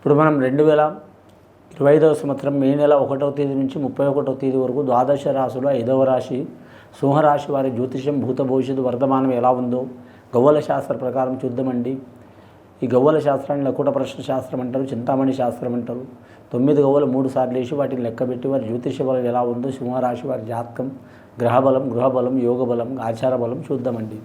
ఇప్పుడు మనం 2025వ సంవత్సరం మే నెల 1వ తేదీ నుంచి 31వ తేదీ వరకు ద్వాదశ రాశుల 5వ రాశి సింహరాశి వారి జ్యోతిషం భూత భవిష్యత్తు వర్తమానం ఎలా ఉందో గవ్వల శాస్త్ర ప్రకారం చూద్దామండి. ఈ గవ్వల శాస్త్రాన్ని లకుట ప్రశ్న శాస్త్రం అంటారు, చింతామణి శాస్త్రం అంటారు. 9 గవ్వలు 3 సార్లు వేసి వాటిని లెక్కబెట్టి వారి జ్యోతిష బలం ఎలా ఉందో సింహరాశి వారి జాతకం, గ్రహబలం, గృహబలం, యోగ బలం, ఆచార బలం చూద్దామండి.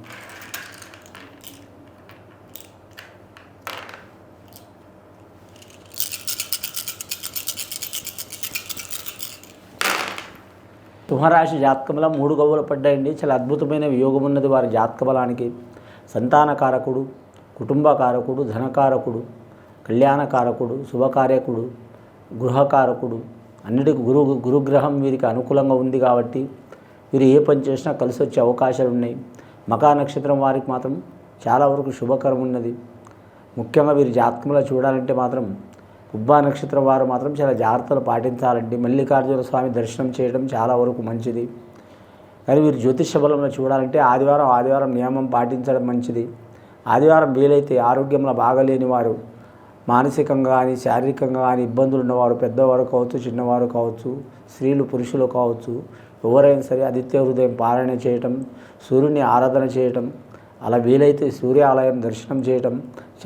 సింహరాశి జాతకంలో 3 గవ్వలు పడ్డాయండి. చాలా అద్భుతమైన యోగం ఉన్నది వారి జాతక బలానికి. సంతానకారకుడు, కుటుంబకారకుడు, ధనకారకుడు, కళ్యాణకారకుడు, శుభకార్యకుడు, గృహకారకుడు, అన్నిటికీ గురుగ్రహం వీరికి అనుకూలంగా ఉంది కాబట్టి వీరు ఏ పని చేసినా కలిసి వచ్చే అవకాశాలు ఉన్నాయి. మకా నక్షత్రం వారికి మాత్రం చాలా వరకు శుభకరం ఉన్నది. ముఖ్యంగా వీరి జాతకంలో చూడాలంటే మాత్రం పుబ్బా నక్షత్రం వారు మాత్రం చాలా జాగ్రత్తలు పాటించాలండి. మల్లికార్జున స్వామి దర్శనం చేయడం చాలా వరకు మంచిది. కానీ వీరు జ్యోతిష బలంలో చూడాలంటే ఆదివారం నియమం పాటించడం మంచిది. ఆదివారం వీలైతే ఆరోగ్యంలో బాగలేని వారు, మానసికంగా కానీ శారీరకంగా కానీ ఇబ్బందులు ఉన్నవారు, పెద్దవారు కావచ్చు, చిన్నవారు కావచ్చు, స్త్రీలు పురుషులు కావచ్చు, ఎవరైనా సరే ఆదిత్య హృదయం పారాయణ చేయటం, సూర్యుని ఆరాధన చేయటం, అలా వీలైతే సూర్యాలయం దర్శనం చేయటం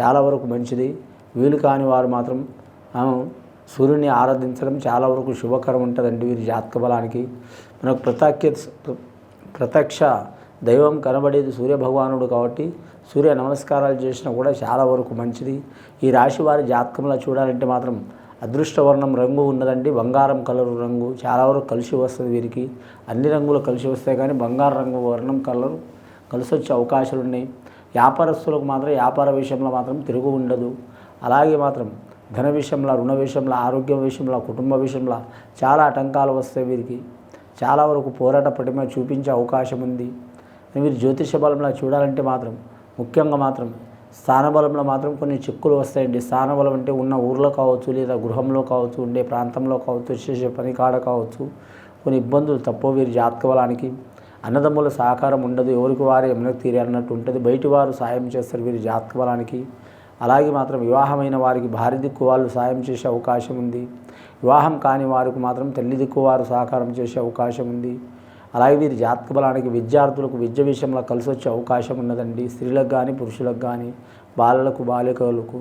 చాలా వరకు మంచిది. వీలు కాని వారు మాత్రం సూర్యుని ఆరాధించడం చాలా వరకు శుభకరం ఉంటుందండి. వీరి జాతక బలానికి మనకు ప్రత్యక్ష దైవం కనబడేది సూర్యభగవానుడు కాబట్టి సూర్య నమస్కారాలు చేసినా కూడా చాలా వరకు మంచిది. ఈ రాశి వారి జాతకంలో చూడాలంటే మాత్రం అదృష్టవర్ణం రంగు ఉన్నదండి. బంగారం కలరు రంగు చాలా వరకు కలిసి వస్తుంది. వీరికి అన్ని రంగులు కలిసి వస్తాయి కానీ బంగారు రంగు వర్ణం కలరు కలిసి వచ్చే అవకాశాలు ఉన్నాయి. వ్యాపారస్తులకు మాత్రం వ్యాపార విషయంలో మాత్రం తిరుగు ఉండదు. అలాగే మాత్రం ధన విషయంలో, రుణ విషయంలో, ఆరోగ్యం విషయంలో, కుటుంబ విషయంలో చాలా ఆటంకాలు వస్తాయి. వీరికి చాలా వరకు పోరాట పటిమ చూపించే అవకాశం ఉంది. వీరు జ్యోతిష బలంలో చూడాలంటే మాత్రం ముఖ్యంగా మాత్రం స్థానబలంలో మాత్రం కొన్ని చిక్కులు వస్తాయండి. స్థానబలం అంటే ఉన్న ఊర్లో కావచ్చు, లేదా గృహంలో కావచ్చు, ఉండే ప్రాంతంలో కావచ్చు, చేసే పని కాడ కావచ్చు, కొన్ని ఇబ్బందులు తప్పవు. వీరి జాతక బలానికి అన్నదమ్ముల సహకారం ఉండదు. ఎవరికి వారు ఎమనకు తీరే అన్నట్టు ఉంటుంది. బయటి వారు సాయం చేస్తారు వీరి జాతక బలానికి. అలాగే మాత్రం వివాహమైన వారికి భార్య దిక్కు వాళ్ళు సాయం చేసే అవకాశం ఉంది. వివాహం కాని వారికి మాత్రం తల్లి దిక్కు వారు సహకారం చేసే అవకాశం ఉంది. అలాగే వీరి జాతక బలానికి విద్యార్థులకు విద్య విషయంలో కలిసి వచ్చే అవకాశం ఉన్నదండి. స్త్రీలకు కానీ పురుషులకు కానీ, బాలలకు బాలికలకు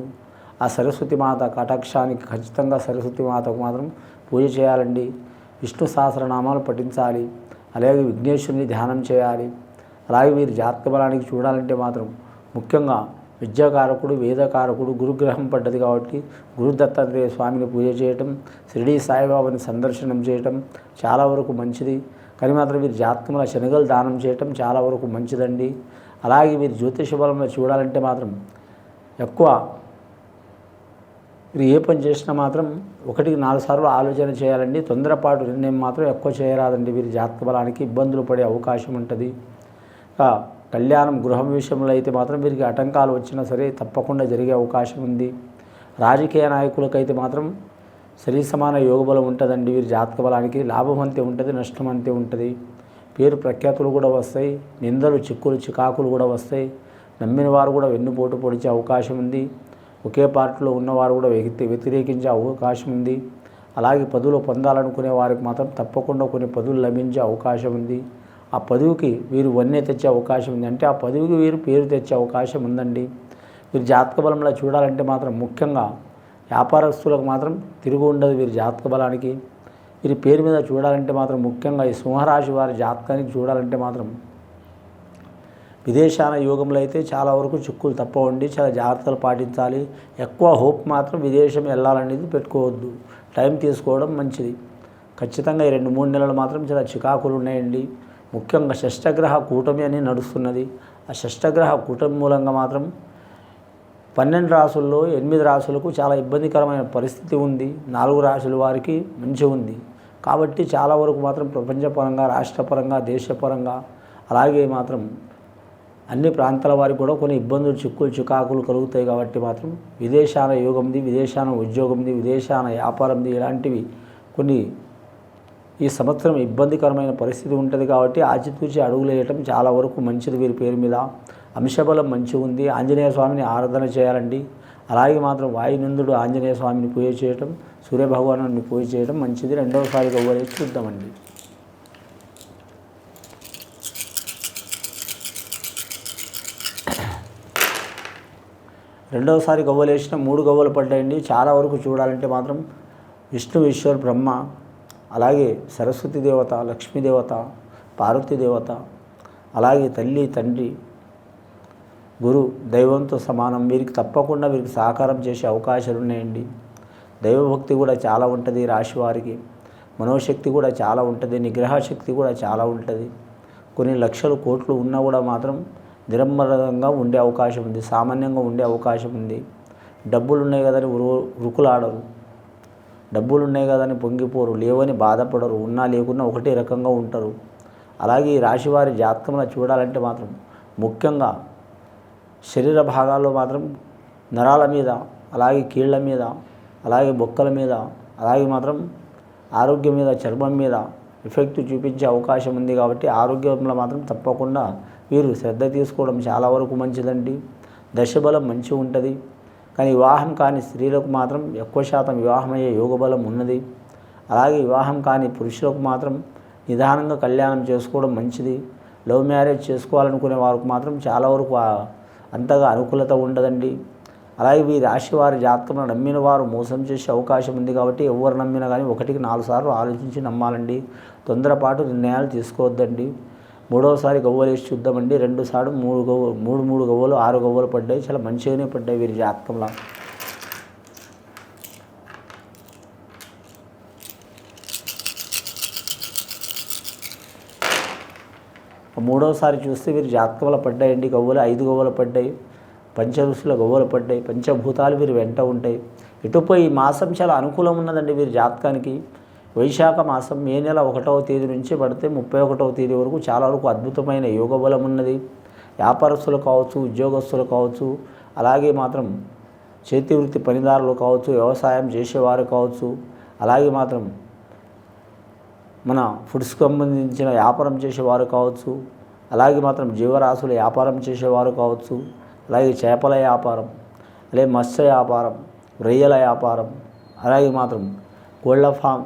ఆ సరస్వతి మాత కటాక్షానికి ఖచ్చితంగా సరస్వతి మాతకు మాత్రం పూజ చేయాలండి. విష్ణు సహస్రనామాలు పఠించాలి. అలాగే విఘ్నేశ్వరుని ధ్యానం చేయాలి. అలాగే వీరి జాతక బలానికి చూడాలంటే మాత్రం ముఖ్యంగా విద్యాకారకుడు, వేదకారకుడు, గురుగ్రహం పడ్డది కాబట్టి గురు దత్తాత్రేయ స్వామిని పూజ చేయటం, షిరిడీ సాయిబాబాని సందర్శనం చేయటం చాలా వరకు మంచిది. కానీ మాత్రం వీరి జాతకంలో శనగలు దానం చేయటం చాలా వరకు మంచిదండి. అలాగే వీరి జ్యోతిష బలంలో చూడాలంటే మాత్రం ఎక్కువ వీరు ఏ పని చేసినా మాత్రం 1-4 సార్లు ఆలోచన చేయాలండి. తొందరపాటు నిర్ణయం మాత్రం ఎక్కువ చేయరాదండి. వీరి జాతక బలానికి ఇబ్బందులు పడే అవకాశం ఉంటుంది. కళ్యాణం, గృహం విషయంలో అయితే మాత్రం వీరికి ఆటంకాలు వచ్చినా సరే తప్పకుండా జరిగే అవకాశం ఉంది. రాజకీయ నాయకులకైతే మాత్రం సరి సమాన యోగ బలం ఉంటుందండి. వీరి జాతక బలానికి లాభం అంతే ఉంటుంది, నష్టం అంతే ఉంటుంది. పేరు ప్రఖ్యాతులు కూడా వస్తాయి. నిందలు, చిక్కులు, చికాకులు కూడా వస్తాయి. నమ్మిన వారు కూడా వెన్నుపోటు పొడిచే అవకాశం ఉంది. ఒకే పార్టీలో ఉన్నవారు కూడా వ్యతిరేకించే అవకాశం ఉంది. అలాగే పదవులు పొందాలనుకునే వారికి మాత్రం తప్పకుండా కొన్ని పదవులు లభించే అవకాశం ఉంది. ఆ పదవికి వీరు వన్నె తెచ్చే అవకాశం ఉంది. అంటే ఆ పదవికి వీరు పేరు తెచ్చే అవకాశం ఉందండి. వీరి జాతక బలంలో చూడాలంటే మాత్రం ముఖ్యంగా వ్యాపారస్తులకు మాత్రం తిరుగు ఉండదు. వీరి జాతక బలానికి వీరి పేరు మీద చూడాలంటే మాత్రం ముఖ్యంగా ఈ సింహరాశి వారి జాతకానికి చూడాలంటే మాత్రం విదేశాన యోగంలో అయితే చాలా వరకు చిక్కులు తప్పవండి. చాలా జాగ్రత్తలు పాటించాలి. ఎక్కువ హోప్ మాత్రం విదేశం వెళ్ళాలనేది పెట్టుకోవద్దు. టైం తీసుకోవడం మంచిది. ఖచ్చితంగా ఈ 2-3 నెలలు మాత్రం చాలా చికాకులు ఉన్నాయండి. ముఖ్యంగా షష్టగ్రహ కూటమి అని నడుస్తున్నది. ఆ షష్టగ్రహ కూటమి మూలంగా మాత్రం 12 రాసుల్లో 8 రాసులకు చాలా ఇబ్బందికరమైన పరిస్థితి ఉంది. 4 రాసుల వారికి మంచి ఉంది. కాబట్టి చాలా వరకు మాత్రం ప్రపంచపరంగా, రాష్ట్రపరంగా, దేశపరంగా అలాగే మాత్రం అన్ని ప్రాంతాల వారికి కూడా కొన్ని ఇబ్బందులు, చిక్కులు, చికాకులు కలుగుతాయి. కాబట్టి మాత్రం విదేశాన యోగంది, విదేశాన ఉద్యోగంది, విదేశాన వ్యాపారంది ఇలాంటివి కొన్ని ఈ సంవత్సరం ఇబ్బందికరమైన పరిస్థితి ఉంటుంది. కాబట్టి ఆచితూచి అడుగులు వేయటం చాలా వరకు మంచిది. వీరి పేరు మీద అంశబలం మంచిగా ఉంది. ఆంజనేయ స్వామిని ఆరాధన చేయాలండి. అలాగే మాత్రం వాయునందుడు ఆంజనేయ స్వామిని పూజ చేయటం, సూర్యభగవానుడిని పూజ చేయడం మంచిది. రెండవసారి గవ్వలేసి చూద్దామండి. రెండవసారి గవ్వలేసిన 3 గవ్వలు పడ్డాయండి. చాలా వరకు చూడాలంటే మాత్రం విష్ణు, ఈశ్వర్, బ్రహ్మ, అలాగే సరస్వతి దేవత, లక్ష్మీదేవత, పార్వతీ దేవత, అలాగే తల్లి, తండ్రి, గురు, దైవంతో సమానం. వీరికి తప్పకుండా వీరికి సహకారం చేసే అవకాశాలు ఉన్నాయండి. దైవభక్తి కూడా చాలా ఉంటుంది రాశి వారికి. మనోశక్తి కూడా చాలా ఉంటుంది. నిగ్రహ శక్తి కూడా చాలా ఉంటుంది. కొన్ని లక్షలు కోట్లు ఉన్నా కూడా మాత్రం నిరంబరంగా ఉండే అవకాశం ఉంది. సామాన్యంగా ఉండే అవకాశం ఉంది. డబ్బులు ఉన్నాయి కదని ఉరుకులాడరు. డబ్బులు ఉన్నాయి కదని పొంగిపోరు. లేవని బాధపడరు. ఉన్నా లేకున్నా ఒకటే రకంగా ఉంటారు. అలాగే ఈ రాశివారి జాతకంలో చూడాలంటే మాత్రం ముఖ్యంగా శరీర భాగాల్లో మాత్రం నరాల మీద, అలాగే కీళ్ళ మీద, అలాగే బొక్కల మీద, అలాగే మాత్రం ఆరోగ్యం మీద, చర్మం మీద ఎఫెక్ట్ చూపించే అవకాశం ఉంది. కాబట్టి ఆరోగ్యంలో మాత్రం తప్పకుండా వీరు శ్రద్ధ తీసుకోవడం చాలా వరకు మంచిదండి. దశబలం మంచిగా ఉంటుంది. కానీ వివాహం కాని స్త్రీలకు మాత్రం ఎక్కువ శాతం వివాహమయ్యే యోగబలం ఉన్నది. అలాగే వివాహం కాని పురుషులకు మాత్రం నిదానంగా కళ్యాణం చేసుకోవడం మంచిది. లవ్ మ్యారేజ్ చేసుకోవాలనుకునే వారికి మాత్రం చాలా వరకు అంతగా అనుకూలత ఉండదండి. అలాగే ఈ రాశి వారి జాతకంలో నమ్మిన వారు మోసం చేసే అవకాశం ఉంది. కాబట్టి ఎవరు నమ్మినా కానీ 1-4 సార్లు ఆలోచించి నమ్మాలండి. తొందరపాటు నిర్ణయాలు తీసుకోవద్దండి. మూడవసారి గవ్వలేసి చూద్దామండి. 2 సార్లు 3 గవ్వలు 6 గవ్వలు పడ్డాయి. చాలా మంచిగానే పడ్డాయి వీరి జాతకంలో. మూడవసారి చూస్తే వీరి జాతకంలో పడ్డాయండి గవ్వలు. 5 గవ్వలు పడ్డాయి. పంచఋషుల గవ్వలు పడ్డాయి. పంచభూతాలు వీరి వెంట ఉంటాయి. ఇటుపై ఈ మాసం చాలా అనుకూలం ఉన్నదండి వీరి జాతకానికి. వైశాఖ మాసం మే నెల 1వ తేదీ నుంచి పడితే 31వ తేదీ వరకు చాలా వరకు అద్భుతమైన యోగ బలం ఉన్నది. వ్యాపారస్తులు కావచ్చు, ఉద్యోగస్తులు కావచ్చు, అలాగే మాత్రం చేతి వృత్తి పనిదారులు కావచ్చు, వ్యవసాయం చేసేవారు కావచ్చు, అలాగే మాత్రం మన ఫుడ్స్కి సంబంధించిన వ్యాపారం చేసేవారు కావచ్చు, అలాగే మాత్రం జీవరాశుల వ్యాపారం చేసేవారు కావచ్చు, అలాగే చేపల వ్యాపారం, అలాగే మత్స్య వ్యాపారం, రొయ్యల వ్యాపారం, అలాగే మాత్రం కోళ్ళ ఫామ్,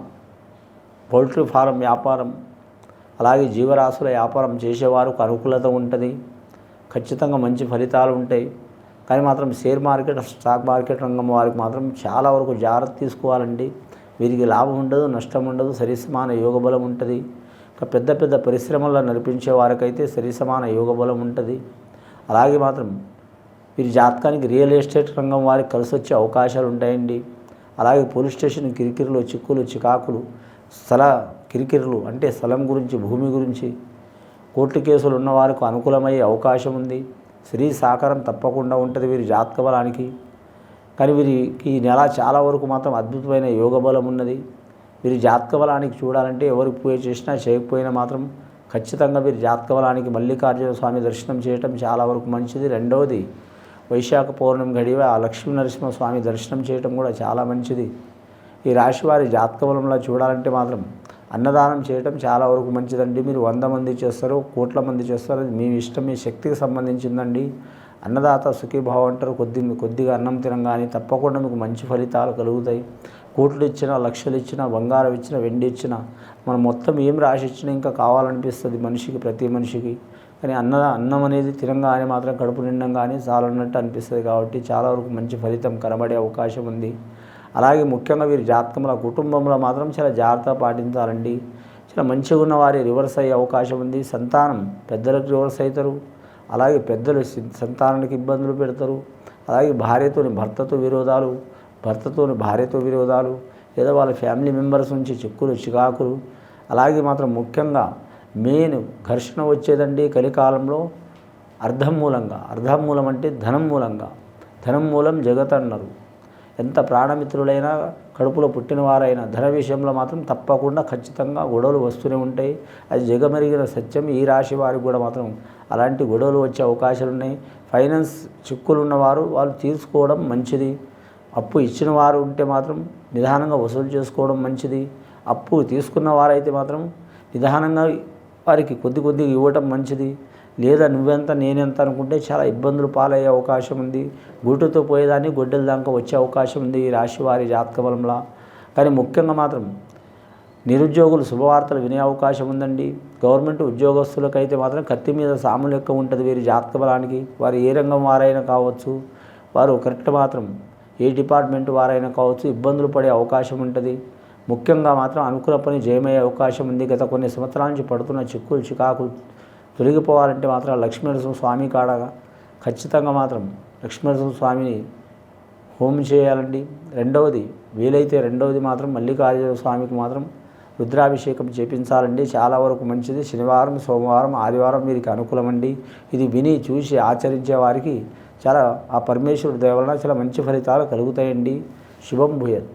పౌల్ట్రీ ఫారం వ్యాపారం, అలాగే జీవరాశుల వ్యాపారం చేసేవారికి అనుకూలత ఉంటుంది. ఖచ్చితంగా మంచి ఫలితాలు ఉంటాయి. కానీ మాత్రం షేర్ మార్కెట్, స్టాక్ మార్కెట్ రంగం వారికి మాత్రం చాలా వరకు జాగ్రత్త తీసుకోవాలండి. వీరికి లాభం ఉండదు, నష్టం ఉండదు, సరిసమాన యోగ బలం ఉంటుంది. ఇంకా పెద్ద పెద్ద పరిశ్రమల్లో నడిపించే వారికైతే సరిసమాన యోగ బలం ఉంటుంది. అలాగే మాత్రం వీరి జాతకానికి రియల్ ఎస్టేట్ రంగం వారికి కలిసి వచ్చే అవకాశాలు ఉంటాయండి. అలాగే పోలీస్ స్టేషన్ కిరికిరులు, చిక్కులు, చికాకులు, స్థల కిరికిరులు అంటే స్థలం గురించి, భూమి గురించి కోర్టు కేసులు ఉన్నవారికి అనుకూలమయ్యే అవకాశం ఉంది. స్త్రీ సహకారం తప్పకుండా ఉంటుంది వీరి జాతక బలానికి. కానీ వీరికి ఈ నెల చాలా వరకు మాత్రం అద్భుతమైన యోగ బలం ఉన్నది. వీరి జాతక బలానికి చూడాలంటే ఎవరికి పూజ చేసినా చేయకపోయినా మాత్రం ఖచ్చితంగా వీరి జాతక బలానికి మల్లికార్జున స్వామి దర్శనం చేయటం చాలా వరకు మంచిది. రెండవది వైశాఖ పౌర్ణమి గడివ ఆ లక్ష్మీ నరసింహస్వామి దర్శనం చేయటం కూడా చాలా మంచిది. ఈ రాశి వారి జాతక బలంలో చూడాలంటే మాత్రం అన్నదానం చేయటం చాలా వరకు మంచిదండి. మీరు 100 మంది చేస్తారు, కోట్ల మంది చేస్తారు, అది మీ ఇష్టం, మీ శక్తికి సంబంధించిందండి. అన్నదాత సుఖీభావం అంటారు. కొద్దిగా అన్నం తినంగానే తప్పకుండా మీకు మంచి ఫలితాలు కలుగుతాయి. కోట్లు ఇచ్చినా, లక్షలు ఇచ్చినా, బంగారం ఇచ్చినా, వెండి ఇచ్చినా, మనం మొత్తం ఏం రాసి ఇచ్చినా ఇంకా కావాలనిపిస్తుంది మనిషికి, ప్రతి మనిషికి. కానీ అన్నం అనేది తినంగానే మాత్రం కడుపు నిండంగానే చాలన్నట్టు అనిపిస్తుంది. కాబట్టి చాలా వరకు మంచి ఫలితం కనబడే అవకాశం ఉంది. అలాగే ముఖ్యంగా వీరి జాతకంలో కుటుంబంలో మాత్రం చాలా జాగ్రత్త పాటించాలండి. చాలా మంచిగా ఉన్న వారి రివర్స్ అయ్యే అవకాశం ఉంది. సంతానం పెద్దలకు రివర్స్ అవుతారు. అలాగే పెద్దలు సంతానానికి ఇబ్బందులు పెడతారు. అలాగే భార్యతోని భర్తతో విరోధాలు, భర్తతోని భార్యతో విరోధాలు, లేదా వాళ్ళ ఫ్యామిలీ మెంబర్స్ నుంచి చిక్కులు, చికాకులు. అలాగే మాత్రం ముఖ్యంగా మెయిన్ ఘర్షణ వచ్చేదండి కలికాలంలో అర్థం మూలంగా. అర్థం మూలం అంటే ధనం మూలంగా. ధనం మూలం జగత్ అన్నారు. ఎంత ప్రాణమిత్రులైనా, కడుపులో పుట్టినవారైనా ధన విషయంలో మాత్రం తప్పకుండా ఖచ్చితంగా గొడవలు వస్తూనే ఉంటాయి. అది జగమెరిగిన సత్యం. ఈ రాశి వారికి కూడా మాత్రం అలాంటి గొడవలు వచ్చే అవకాశాలు ఉన్నాయి. ఫైనాన్స్ చిక్కులు ఉన్నవారు వాళ్ళు తీసుకోవడం మంచిది. అప్పు ఇచ్చిన వారు ఉంటే మాత్రం నిదానంగా వసూలు చేసుకోవడం మంచిది. అప్పు తీసుకున్న వారైతే మాత్రం నిదానంగా వారికి కొద్దిగా ఇవ్వటం మంచిది. లేదా నువ్వెంత నేనెంత అనుకుంటే చాలా ఇబ్బందులు పాలయ్యే అవకాశం ఉంది. గూటుతో పోయేదాన్ని గొడ్డల దాకా వచ్చే అవకాశం ఉంది ఈ రాశి వారి జాతక బలంలా. కానీ ముఖ్యంగా మాత్రం నిరుద్యోగులు శుభవార్తలు వినే అవకాశం ఉందండి. గవర్నమెంట్ ఉద్యోగస్తులకైతే మాత్రం కత్తి మీద సాము లెక్క ఉంటుంది వీరి జాతక బలానికి. వారు ఏ రంగం వారైనా కావచ్చు, వారు కరెక్ట్ మాత్రం ఏ డిపార్ట్మెంట్ వారైనా కావచ్చు, ఇబ్బందులు పడే అవకాశం ఉంటుంది. ముఖ్యంగా మాత్రం అనుకున్న పని జయమయ్యే అవకాశం ఉంది. గత కొన్ని సంవత్సరాల నుంచి పడుతున్న చిక్కులు చికాకులు తొలగిపోవాలంటే మాత్రం లక్ష్మీనరసింహ స్వామి కాడ ఖచ్చితంగా మాత్రం లక్ష్మీనరసింహ స్వామిని హోమం చేయాలండి. వీలైతే మాత్రం మల్లికార్జున స్వామికి మాత్రం రుద్రాభిషేకం చేపించాలండి. చాలా వరకు మంచిది. శనివారం, సోమవారం, ఆదివారం వీరికి అనుకూలమండి. ఇది విని చూసి ఆచరించే వారికి చాలా ఆ పరమేశ్వరుడి దయ వలన చాలా మంచి ఫలితాలు కలుగుతాయండి. శుభం భూయత్.